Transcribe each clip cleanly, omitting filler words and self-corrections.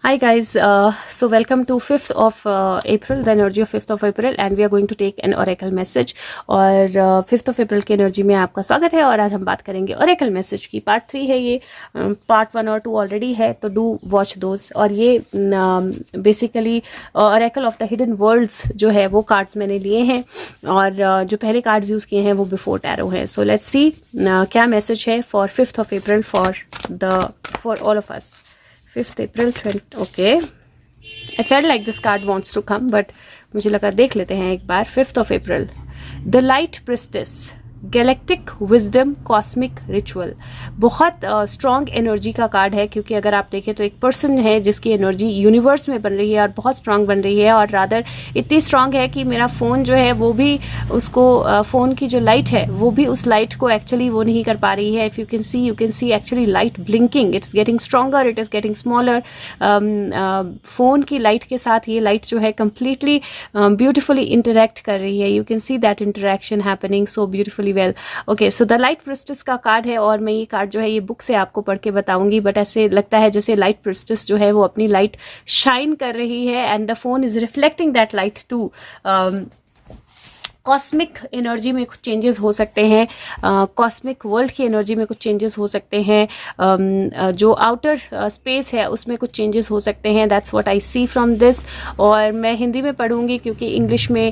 Hi guys, so welcome to 5th of April, the energy of 5th of April and we are going to take an oracle message और 5th of April की energy में आपका स्वागत है। और आज हम बात करेंगे oracle मैसेज की। पार्ट 3 है ये, पार्ट 1 और 2 ऑलरेडी है, तो डू वॉच दोज। और ये basically oracle of the hidden worlds जो है वो कार्ड्स मैंने लिए हैं और जो पहले कार्ड्स यूज़ किए हैं वो बिफोर टैरो हैं। सो लेट्स सी क्या मैसेज है for 5th of April for all of us. 5th April 20, okay. I felt like this card wants to come, but मुझे लगा देख लेते हैं एक बार। 5th of April, The Light Priestess, galactic wisdom cosmic ritual. बहुत strong energy का card है, क्योंकि अगर आप देखें तो एक पर्सन है जिसकी एनर्जी यूनिवर्स में बन रही है और बहुत स्ट्रांग बन रही है, और रादर इतनी स्ट्रांग है कि मेरा फ़ोन जो है वो भी उसको फ़ोन की जो लाइट है वो भी उस लाइट को एक्चुअली वो नहीं कर पा रही है। If you can see actually light blinking, it's getting stronger, it is getting smaller. Phone की लाइट के साथ ये लाइट जो है कम्प्लीटली ब्यूटिफुली इंटरेक्ट कर रही है। You can see that interaction happening so beautifully well. Okay, so the light priestess का कार्ड है और मैं ये कार्ड जो है ये बुक से आपको पढ़ के बताऊंगी, बट ऐसे लगता है जैसे लाइट प्रिस्टेस जो है वो अपनी लाइट शाइन कर रही है and the phone is reflecting that light too. Cosmic energy में कुछ चेंजेस हो सकते हैं, कॉस्मिक वर्ल्ड की एनर्जी में कुछ चेंजेस हो सकते हैं, जो आउटर स्पेस है उसमें कुछ चेंजेस हो सकते हैं। That's what I see from this. और मैं हिंदी में पढ़ूंगी क्योंकि इंग्लिश में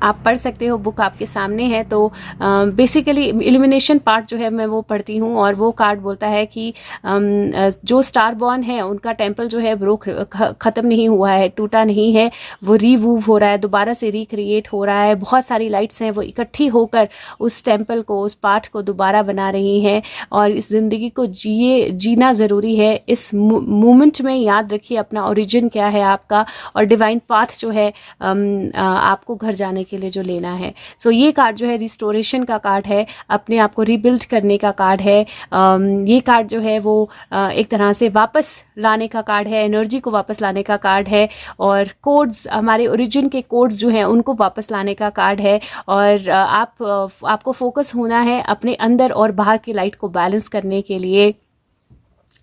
आप पढ़ सकते हो, बुक आपके सामने है। तो बेसिकली इल्यूमिनेशन पार्ट जो है मैं वो पढ़ती हूँ और वो कार्ड बोलता है कि जो स्टार बॉर्न है उनका टेम्पल जो है वो ख़त्म नहीं हुआ है, टूटा नहीं है, वो रीवूव हो रहा है, दोबारा से रिक्रिएट हो रहा है। बहुत सारी लाइट्स हैं वो इकट्ठी होकर उस टेम्पल को, उस पार्ट को दोबारा बना रही हैं। और इस ज़िंदगी को जीना ज़रूरी है। इस मोमेंट में याद रखिए अपना ओरिजिन क्या है आपका, और डिवाइन पाथ जो है आपको घर जाने के लिए जो लेना है। सो ये कार्ड जो है रिस्टोरेशन का कार्ड है, अपने आप को रीबिल्ड करने का कार्ड है। ये कार्ड जो है वो एक तरह से वापस लाने का कार्ड है, एनर्जी को वापस लाने का कार्ड है, और कोड्स, हमारे ओरिजिन के कोड्स जो हैं उनको वापस लाने का कार्ड है। और आपको फोकस होना है अपने अंदर और बाहर की लाइट को बैलेंस करने के लिए।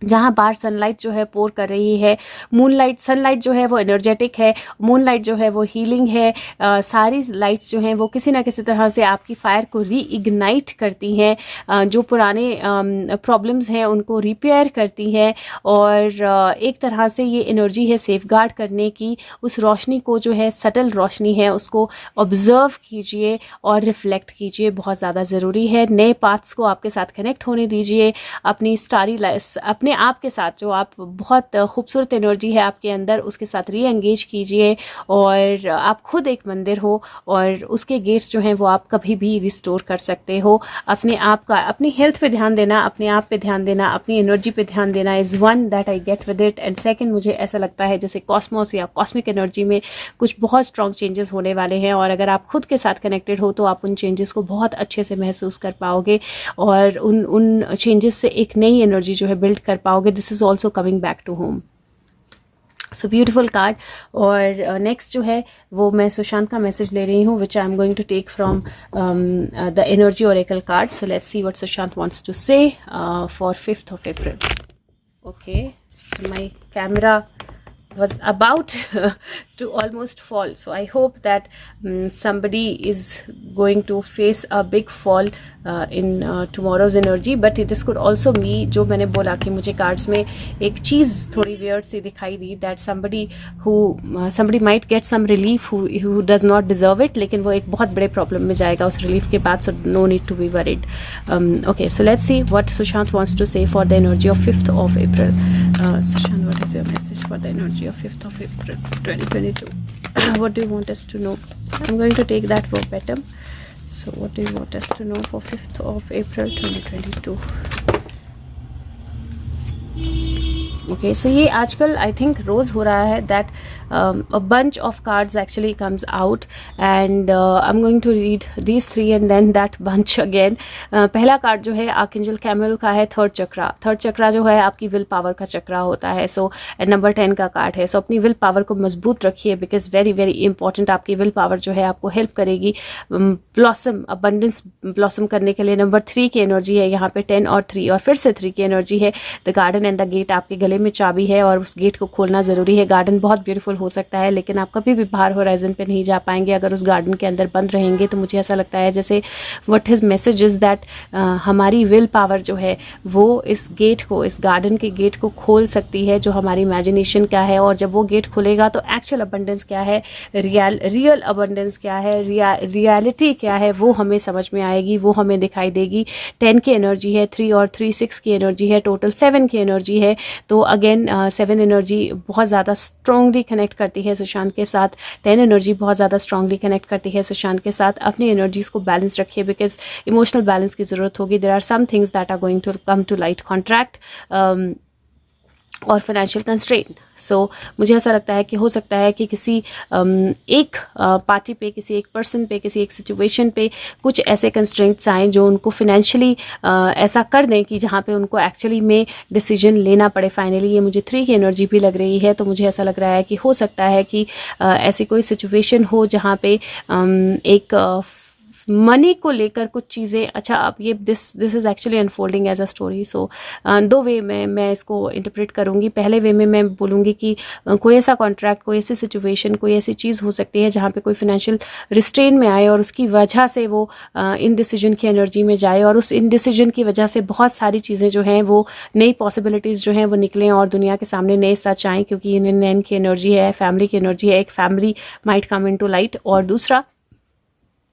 जहाँ बाहर सनलाइट जो है पोर कर रही है, मूनलाइट, सनलाइट जो है वो एनर्जेटिक है, मूनलाइट जो है वो हीलिंग है। सारी लाइट्स जो हैं वो किसी ना किसी तरह से आपकी फायर को रीइग्नाइट करती हैं, जो पुराने प्रॉब्लम्स हैं उनको रिपेयर करती हैं। और एक तरह से ये एनर्जी है सेफगार्ड करने की। उस रोशनी को जो है, सटल रोशनी है, उसको ऑब्जर्व कीजिए और रिफ्लेक्ट कीजिए, बहुत ज़्यादा ज़रूरी है। नए पाथ्स को आपके साथ कनेक्ट होने दीजिए, अपनी स्टारी अपने आप के साथ, जो आप बहुत खूबसूरत एनर्जी है आपके अंदर, उसके साथ री एंगेज कीजिए। और आप खुद एक मंदिर हो और उसके गेट्स जो हैं वो आप कभी भी रिस्टोर कर सकते हो। अपने आप का, अपनी हेल्थ पे ध्यान देना, अपने आप पे ध्यान देना, अपनी एनर्जी पे ध्यान देना is one that I get with it. And second, मुझे ऐसा लगता है जैसे कॉस्मोस या कॉस्मिक एनर्जी में कुछ बहुत स्ट्रॉन्ग चेंजेस होने वाले हैं, और अगर आप खुद के साथ कनेक्टेड हो तो आप उन चेंजेस को बहुत अच्छे से महसूस कर पाओगे और उन चेंजेस से एक नई एनर्जी जो है बिल्ड कर पाओगे। This is also coming back to home. So beautiful card. और नेक्स्ट जो है वो मैं सुशांत का मैसेज ले रही हूँ, which I am going to take from the energy oracle card. So let's see what Sushant wants to say for 5th of April. Okay, so my camera was about to almost fall, so I hope that somebody is going to face a big fall in tomorrow's energy. But this could also be, जो मैंने बोला कि मुझे cards में एक चीज़ थोड़ी weird सी दिखाई दी, that somebody might get some relief who does not deserve it, लेकिन वो एक बहुत बड़े प्रॉब्लम में जाएगा उस रिलीफ के बाद, so no need to be worried. Okay, so let's see what Sushant wants to say for the energy of 5th of April. Sushant, what is your message for the energy of 5th of April 2022? What do you want us to know? I'm going to take that verbatim. So what do you want us to know for 5th of April 2022? Okay, so ये आजकल I think रोज़ हो रहा है that a bunch of cards actually comes out and I'm going to read these 3 and then that bunch again. पहला card जो है archangel camel का है, थर्ड चक्रा जो है आपकी विल पावर का चक्रा होता है। सो नंबर 10 का कार्ड है। सो अपनी विल पावर को मजबूत रखिए, बिकॉज वेरी वेरी इंपॉर्टेंट। आपकी विल पावर जो है आपको हेल्प करेगी ब्लॉसम, अबंडेंस ब्लॉसम करने के लिए। नंबर 3 की एनर्जी है यहाँ पे, 10 और 3 और फिर से 3 की एनर्जी है। The garden and the gate आपके गले ताले में चाबी है और उस गेट को खोलना ज़रूरी है। गार्डन बहुत ब्यूटीफुल हो सकता है, लेकिन आप कभी भी बाहर होराइजन पे नहीं जा पाएंगे अगर उस गार्डन के अंदर बंद रहेंगे। तो मुझे ऐसा लगता है जैसे what his message is that हमारी विल पावर जो है वो इस गेट को, इस गार्डन के गेट को खोल सकती है, जो हमारी इमेजिनेशन क्या है, और जब वो गेट खुलेगा तो एक्चुअल अबंडेंस क्या है, रियल अबंडेंस क्या है, रियलिटी क्या है, वो हमें समझ में आएगी, वो हमें दिखाई देगी। 10 की एनर्जी है, 3 और 3 6 की एनर्जी है, टोटल 7 की एनर्जी है। तो अगेन 7 एनर्जी बहुत ज़्यादा स्ट्रांगली कनेक्ट करती है सुशांत के साथ। 10 एनर्जी बहुत ज़्यादा स्ट्रांगली कनेक्ट करती है सुशांत के साथ। अपनी एनर्जीज को बैलेंस रखिए, बिकॉज इमोशनल बैलेंस की ज़रूरत होगी। There are some things that are going to come to light, contract और फाइनेंशियल कंस्ट्रेंट। सो मुझे ऐसा लगता है कि हो सकता है कि किसी एक पार्टी पे, किसी एक पर्सन पे, किसी एक सिचुएशन पे कुछ ऐसे कंस्ट्रेंट्स आएँ जो उनको फिनेंशियली ऐसा कर दें कि जहाँ पे उनको एक्चुअली में डिसीजन लेना पड़े फाइनली। ये मुझे 3 की एनर्जी भी लग रही है। तो मुझे ऐसा लग रहा है कि हो सकता है कि ऐसी कोई सिचुएशन हो जहाँ पे एक मनी को लेकर कुछ चीज़ें, अच्छा अब ये this is actually unfolding as a story. So 2 way में मैं इसको इंटरप्रेट करूँगी। पहले वे में मैं बोलूँगी कि कोई ऐसा कॉन्ट्रैक्ट, कोई ऐसी सिचुएशन, कोई ऐसी चीज़ हो सकती है जहाँ पे कोई फाइनेंशियल रिस्ट्रेन में आए और उसकी वजह से वो इनडिसीजन की एनर्जी में जाए, और उस इनडिसीजन की वजह से बहुत सारी चीज़ें जो हैं वो नई पॉसिबिलिटीज़ जो हैं वो निकलें और दुनिया के सामने नए सच आएँ, क्योंकि ये 9 की एनर्जी है, फैमिली की एनर्जी है। एक family might come into light. और दूसरा,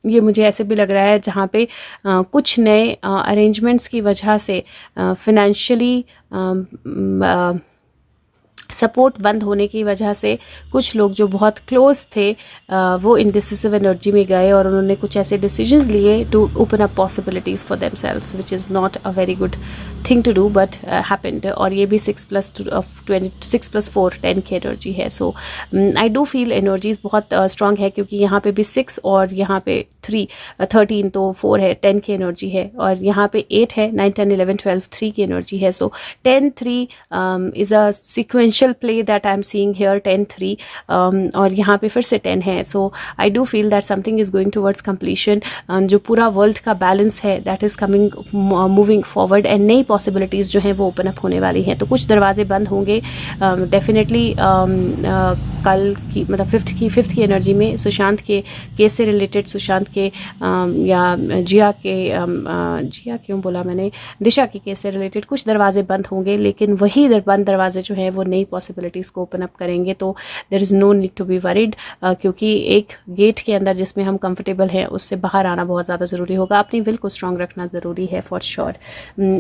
ये मुझे ऐसे भी लग रहा है जहाँ पे कुछ नए अरेंजमेंट्स की वजह से फिनेंशियली सपोर्ट बंद होने की वजह से कुछ लोग जो बहुत क्लोज थे वो इनडिसिसिव एनर्जी में गए और उन्होंने कुछ ऐसे डिसीजंस लिए to open up possibilities for themselves, which is not a very good thing to do, but happened. और ये भी 6 + 4 10 की एनर्जी है। So I do feel energies बहुत स्ट्रांग है, क्योंकि यहाँ पे भी 6 और यहाँ पे 13 तो 4 है, 10 की एनर्जी है, और यहाँ पे 8 है, 9 10 11 12 3 की एनर्जी है। So 10 3 is a sequential play that I am seeing here, 10 3 और यहाँ पे फिर से 10 है। So I do feel that something is going towards completion. जो पूरा वर्ल्ड का बैलेंस है that is coming moving forward, and नई पॉसिबिलिटीज़ जो हैं वो ओपन अप होने वाली हैं। तो कुछ दरवाजे बंद होंगे डेफिनेटली कल की, मतलब 5th की एनर्जी में सुशांत के केस से रिलेटेड, सुशांत के या जिया क्यों बोला मैंने, दिशा के केस से रिलेटेड कुछ दरवाजे बंद होंगे, लेकिन वही बंद दरवाजे जो हैं वो नई पॉसिबिलिटीज़ को ओपन अप करेंगे। तो there is no need to be worried, क्योंकि एक गेट के अंदर जिसमें हम कंफर्टेबल हैं उससे बाहर आना बहुत ज़्यादा ज़रूरी होगा। अपनी विल को स्ट्रांग रखना ज़रूरी है फॉर श्योर।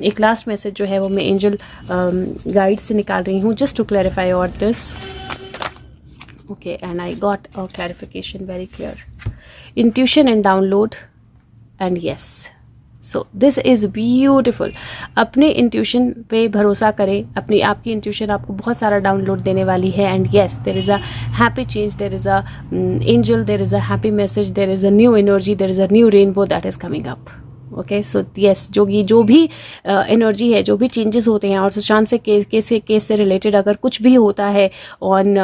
एक लास्ट मैसेज जो है वो मैं एंजल गाइड से निकाल रही हूँ, just to clarify all this. Okay, and I got a clarification very clear. Intuition and download, and yes. So this is beautiful. अपने इंट्यूशन पे भरोसा करें, अपनी आपकी इंट्यूशन आपको बहुत सारा डाउनलोड देने वाली है। And yes, there is a happy change, there is a angel, there is a happy message, there is a new energy, there is a new rainbow that is coming up. Okay, so yes, जो भी energy है, जो भी changes होते हैं, और सुशांत से case से रिलेटेड अगर कुछ भी होता है ऑन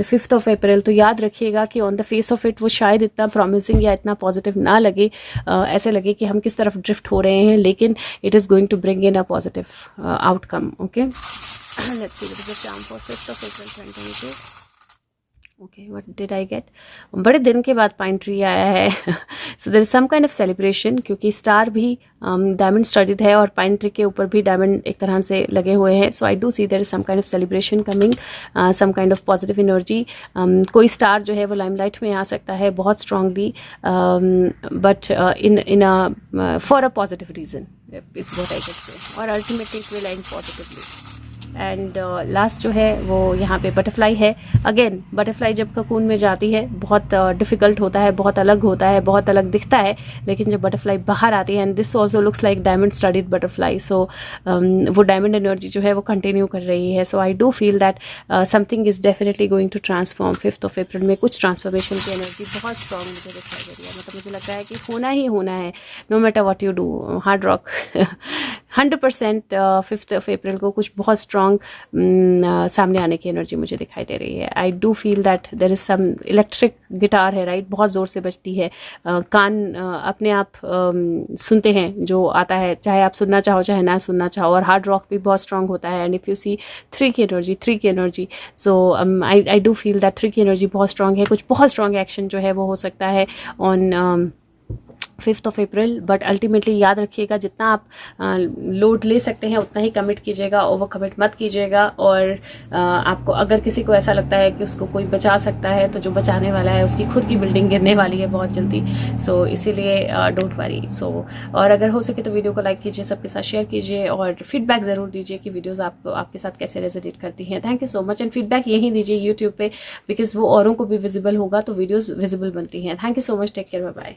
5th of April, तो याद रखिएगा कि on the face of it वो शायद इतना प्रॉमिसिंग या इतना पॉजिटिव ना लगे, ऐसे लगे कि हम किस तरफ ड्रिफ्ट हो रहे हैं, लेकिन it is going to bring in a positive outcome. Okay, let's see what is the charm for 5th of April 2022। Okay, what did I get? बड़े दिन के बाद पाइन ट्री आया है। So there is some kind of celebration, क्योंकि star भी diamond studded है और पाइन ट्री के ऊपर भी डायमंड एक तरह से लगे हुए हैं। So I do see there is some kind of celebration coming, some kind of positive energy. कोई स्टार जो है वो लाइमलाइट में आ सकता है बहुत strongly, but in for a positive reason is what I can say, और ultimately it will end positively. And last जो है वो यहाँ पे बटरफ्लाई है। अगेन, बटरफ्लाई जब ककून में जाती है बहुत डिफ़िकल्ट होता है, बहुत अलग होता है, बहुत अलग दिखता है, लेकिन जब बटरफ्लाई बाहर आती है, and this also looks like diamond studded butterfly, so वो डायमंड एनर्जी जो है वो कंटिन्यू कर रही है। So I do feel that something is definitely going to transform 5th of April में। कुछ ट्रांसफॉर्मेशन की एनर्जी बहुत स्ट्रॉन्ग मुझे दिखाई दे रही है, मतलब मुझे लगता है कि होना ही होना है, no matter what you do. Hard rock 100% 5th of April को कुछ बहुत स्ट्रॉन्ग सामने आने की एनर्जी मुझे दिखाई दे रही है। I do feel that there is some electric guitar है, राइट, बहुत ज़ोर से बजती है, कान अपने आप सुनते हैं जो आता है, चाहे आप सुनना चाहो चाहे ना सुनना चाहो। और हार्ड रॉक भी बहुत स्ट्रॉन्ग होता है। एंड इफ़ यू सी 3 की energy, so I do feel that 3 की एनर्जी बहुत स्ट्रॉन्ग है। कुछ बहुत स्ट्रॉन्ग एक्शन जो है वो हो सकता है on 5th of April. But ultimately याद रखिएगा, जितना आप लोड ले सकते हैं उतना ही कमिट कीजिएगा, ओवर कमिट मत कीजिएगा। और आपको अगर किसी को ऐसा लगता है कि उसको कोई बचा सकता है, तो जो बचाने वाला है उसकी खुद की बिल्डिंग गिरने वाली है बहुत जल्दी। सो इसीलिए डोंट वरी। सो और अगर हो सके तो वीडियो को लाइक कीजिए, सबके साथ शेयर कीजिए और फीडबैक ज़रूर दीजिए कि वीडियोज़ आपके साथ कैसे रेजोनेट करती हैं। Thank you so much. And feedback यही दीजिए यूट्यूब पे, बिकॉज वो औरों को भी विजिबल होगा तो वीडियोज़ विजिबल बनती हैं। Thank you so much. Take care, bye bye.